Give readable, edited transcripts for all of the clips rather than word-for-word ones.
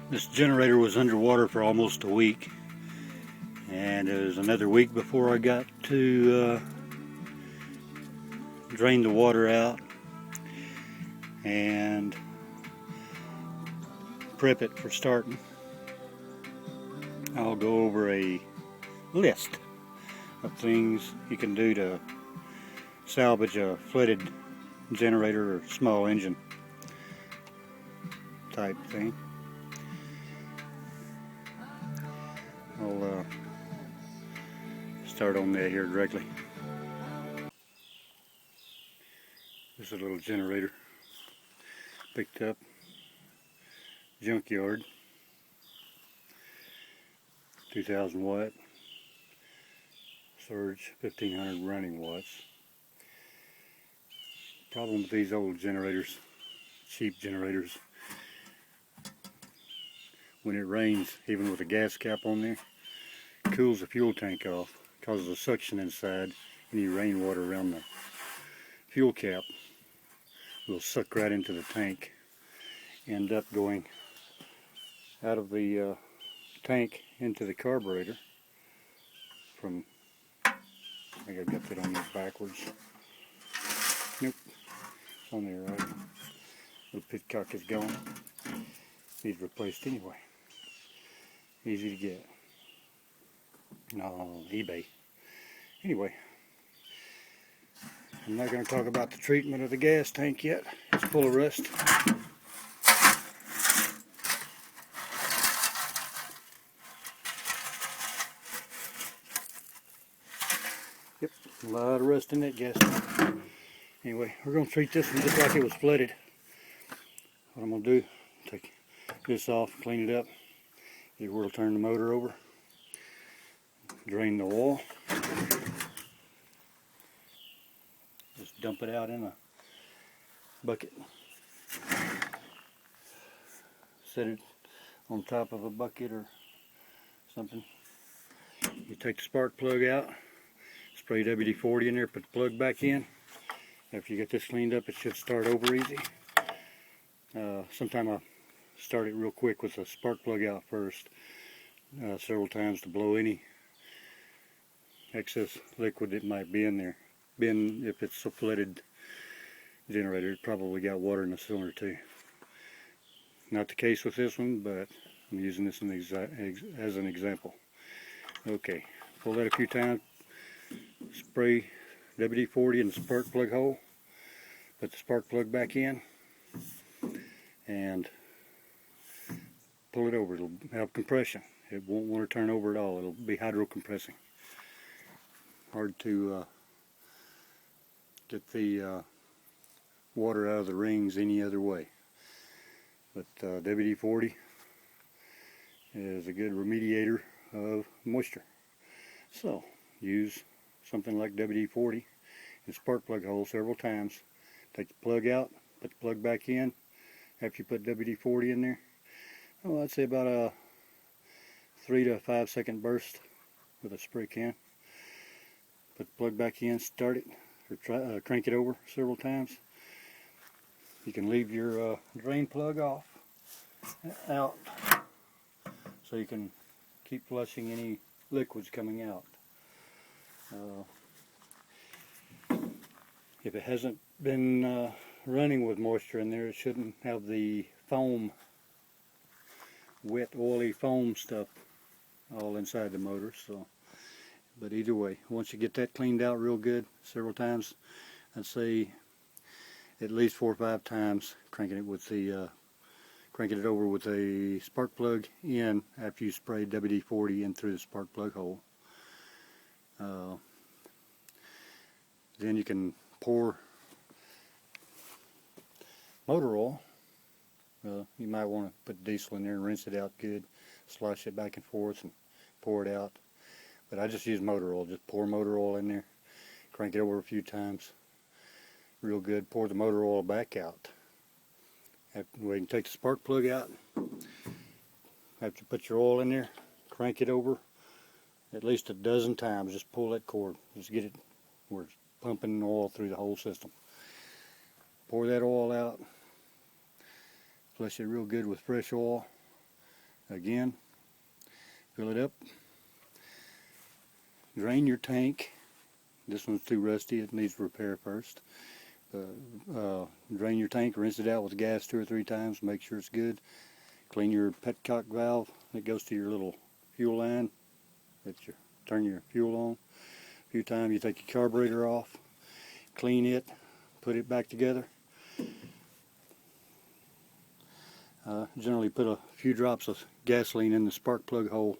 This generator was underwater for almost a week, and it was another week before I got to drain the water out and prep it for starting. I'll go over a list of things you can do to salvage a flooded generator or small engine type thing. I'll start on that here directly. This is a little generator picked up junkyard, 2000 watt surge, 1500 running watts. Problem with these old generators, cheap generators, when it rains, even with a gas cap on there, cools the fuel tank off, causes a suction inside. Any rainwater around the fuel cap will suck right into the tank, end up going out of the tank into the carburetor from, I think I got that on there backwards. Nope, it's on there right. The pitcock is gone. Needs replaced anyway. Easy to get. No, eBay. Anyway, I'm not going to talk about the treatment of the gas tank yet. It's full of rust. Yep, a lot of rust in that gas tank. Anyway, we're going to treat this one just like it was flooded. What I'm going to do, take this off, clean it up, get where to turn the motor over, drain the oil, just dump it out in a bucket, set it on top of a bucket or something. You take the spark plug out, spray WD-40 in there, put the plug back in. After you get this cleaned up, it should start over easy. Sometimes I start it real quick with the spark plug out first, several times to blow any excess liquid that might be in there. If it's a flooded generator, it probably got water in the cylinder too. Not the case with this one, but I'm using this as an example. Okay, pull that a few times, spray WD-40 in the spark plug hole, put the spark plug back in, and pull it over. It'll have compression. It won't want to turn over at all. It'll be hydro-compressing. Hard to get the water out of the rings any other way. But WD-40 is a good remediator of moisture. So use something like WD-40 in the spark plug hole several times. Take the plug out, put the plug back in. After you put WD-40 in there, oh, I'd say about a 3 to 5 second burst with a spray can. Put the plug back in, start it, or crank it over several times. You can leave your drain plug out, so you can keep flushing any liquids coming out. If it hasn't been running with moisture in there, it shouldn't have the foam, wet oily foam stuff all inside the motor. So, but either way, once you get that cleaned out real good several times, I'd say at least 4 or 5 times, cranking it over with a spark plug in after you spray WD-40 in through the spark plug hole. Then you can pour motor oil. You might want to put diesel in there and rinse it out good, slosh it back and forth and pour it out. But I just use motor oil. Just pour motor oil in there, crank it over a few times real good, pour the motor oil back out. You can take the spark plug out. After you put your oil in there, crank it over at least a dozen times. Just pull that cord. Just get it where it's pumping oil through the whole system. Pour that oil out. Flush it real good with fresh oil. Again, fill it up. Drain your tank. This one's too rusty, it needs repair first. Drain your tank, rinse it out with gas 2 or 3 times, make sure it's good. Clean your petcock valve that goes to your little fuel line. Turn your fuel on. A few times you take your carburetor off, clean it, put it back together. Generally put a few drops of gasoline in the spark plug hole.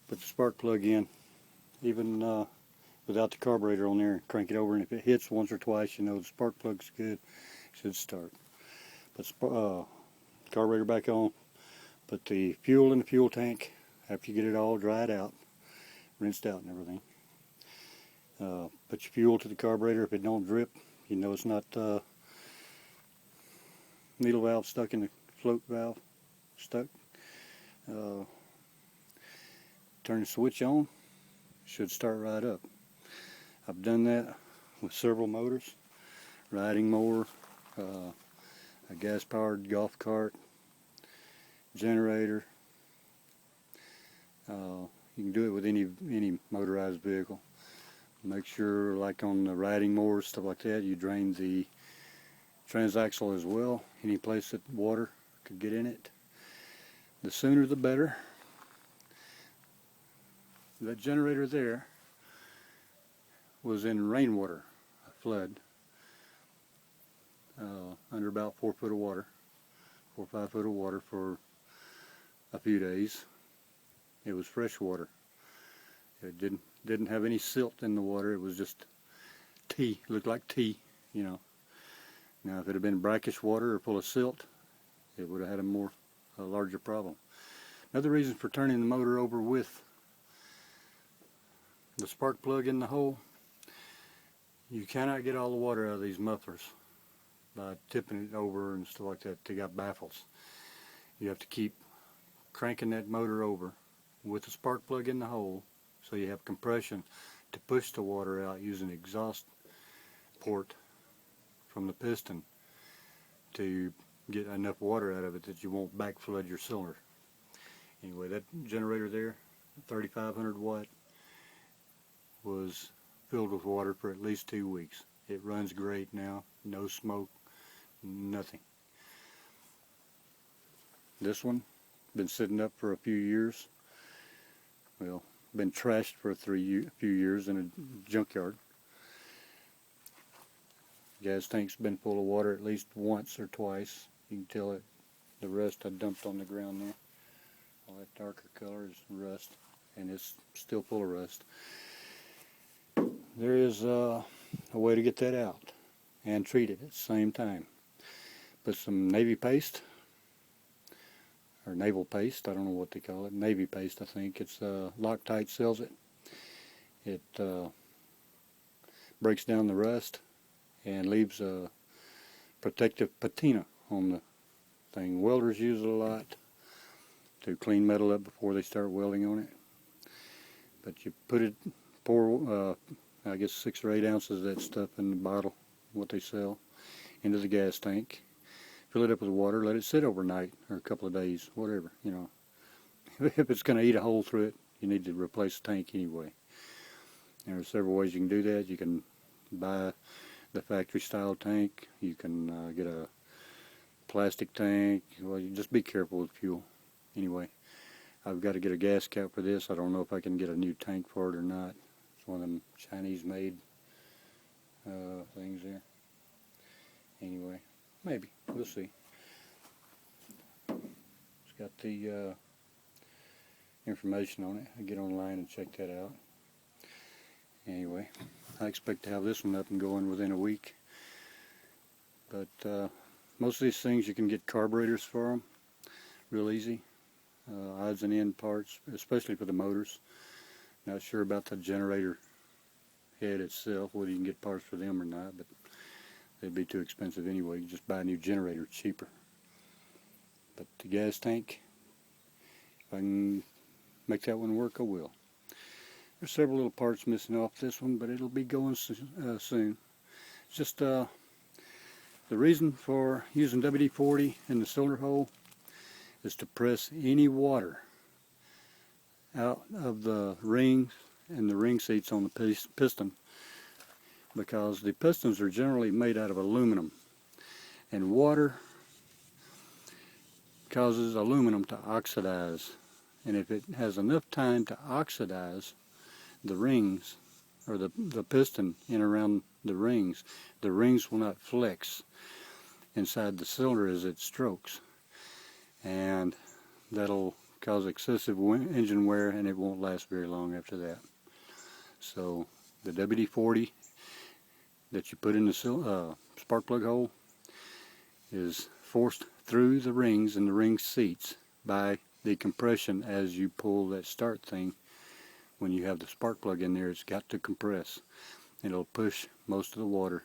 Put the spark plug in, even without the carburetor on there, crank it over, and if it hits once or twice, you know the spark plug's good, it should start. Put carburetor back on, put the fuel in the fuel tank after you get it all dried out, rinsed out and everything. Put your fuel to the carburetor. If it don't drip, you know it's not needle valve stuck in the float valve stuck. Turn the switch on, should start right up. I've done that with several motors, riding mower, a gas-powered golf cart, generator. You can do it with any motorized vehicle. Make sure, like on the riding mower, stuff like that, you drain the transaxle as well, any place that water could get in it. The sooner the better. That generator there was in rainwater, a flood, under about 4 foot of water, 4 or 5 foot of water for a few days. It was fresh water. It didn't have any silt in the water. It was just tea. It looked like tea, you know. Now, if it had been brackish water or full of silt, it would have had a larger problem. Another reason for turning the motor over with the spark plug in the hole, you cannot get all the water out of these mufflers by tipping it over and stuff like that. They got baffles. You have to keep cranking that motor over with the spark plug in the hole, so you have compression to push the water out using the exhaust port from the piston to get enough water out of it that you won't back flood your cylinder. Anyway, that generator there, 3500 watt, was filled with water for at least 2 weeks. It runs great now, no smoke, nothing. This one, been sitting up for a few years. Well, been trashed for a few years in a junkyard. Gas tank's been full of water at least once or twice. You can tell it. The rust I dumped on the ground there. All that darker color is rust, and it's still full of rust. There is a way to get that out and treat it at the same time. Put some Navy paste, or naval paste, I don't know what they call it, Navy paste I think. It's Loctite sells it. It breaks down the rust and leaves a protective patina on the thing. Welders use it a lot to clean metal up before they start welding on it. But you pour I guess 6 or 8 ounces of that stuff in the bottle, what they sell, into the gas tank. Fill it up with water, let it sit overnight or a couple of days, whatever, you know. If it's going to eat a hole through it, you need to replace the tank anyway. There are several ways you can do that. You can buy the factory style tank. You can get a plastic tank. Well, you just be careful with fuel. Anyway, I've got to get a gas cap for this. I don't know if I can get a new tank for it or not. It's one of them Chinese made things there. Anyway, maybe. We'll see. It's got the information on it. I get online and check that out. Anyway, I expect to have this one up and going within a week. But most of these things you can get carburetors for them real easy. Odds and end parts, especially for the motors. Not sure about the generator head itself, whether you can get parts for them or not, but they'd be too expensive anyway. You just buy a new generator, cheaper. But the gas tank, if I can make that one work, I will. There's several little parts missing off this one, but it'll be going soon. It's just the reason for using WD-40 in the cylinder hole is to press any water out of the rings and the ring seats on the piston, because the pistons are generally made out of aluminum, and water causes aluminum to oxidize, and if it has enough time to oxidize the rings or the piston in around the rings will not flex inside the cylinder as it strokes, and that'll cause excessive engine wear, and it won't last very long after that. So the WD-40 that you put in the spark plug hole is forced through the rings and the ring seats by the compression as you pull that start thing. When you have the spark plug in there, it's got to compress. It'll push most of the water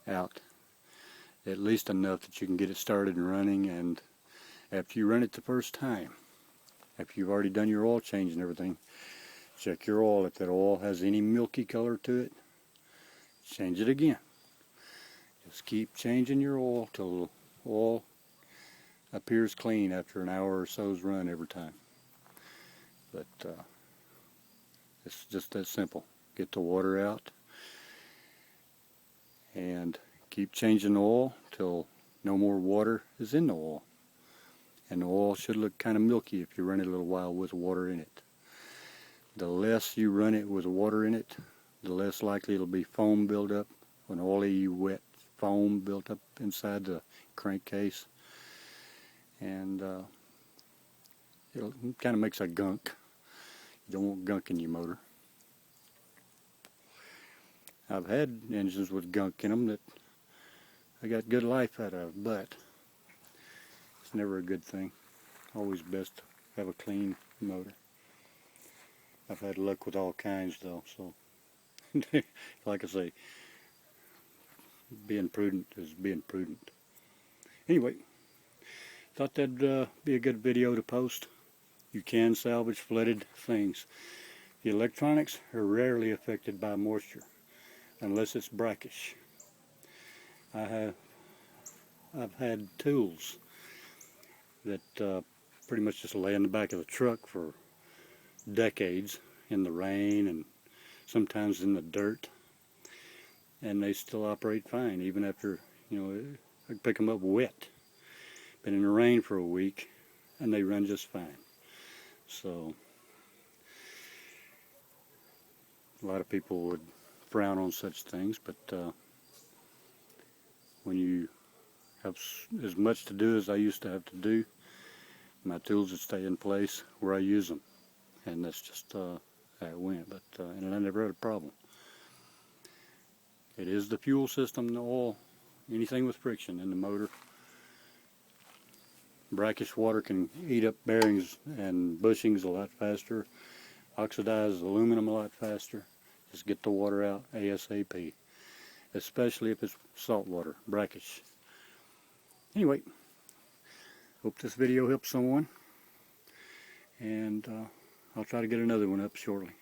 out, at least enough that you can get it started and running. And after you run it the first time, after you've already done your oil change and everything, check your oil. If that oil has any milky color to it, change it again. Just keep changing your oil till the oil appears clean after an hour or so's run every time. But it's just that simple. Get the water out and keep changing the oil till no more water is in the oil. And the oil should look kind of milky if you run it a little while with water in it. The less you run it with water in it, the less likely it'll be foam buildup, an oily, wet foam built up inside the crankcase. And it kind of makes a gunk. You don't want gunk in your motor. I've had engines with gunk in them that I got good life out of, but it's never a good thing. Always best to have a clean motor. I've had luck with all kinds though, so like I say, being prudent is being prudent. Anyway, thought that'd be a good video to post. You can salvage flooded things. The electronics are rarely affected by moisture, unless it's brackish. I've had tools that pretty much just lay in the back of the truck for decades in the rain and sometimes in the dirt, and they still operate fine even after, I pick them up wet. Been in the rain for a week and they run just fine. So a lot of people would frown on such things, but when you have as much to do as I used to have to do, my tools would stay in place where I use them, and that's just how it went. But and I never had a problem. It is the fuel system, the oil, anything with friction in the motor. Brackish water can eat up bearings and bushings a lot faster, oxidize aluminum a lot faster. Just get the water out ASAP, especially if it's salt water, brackish. Anyway, hope this video helps someone, and I'll try to get another one up shortly.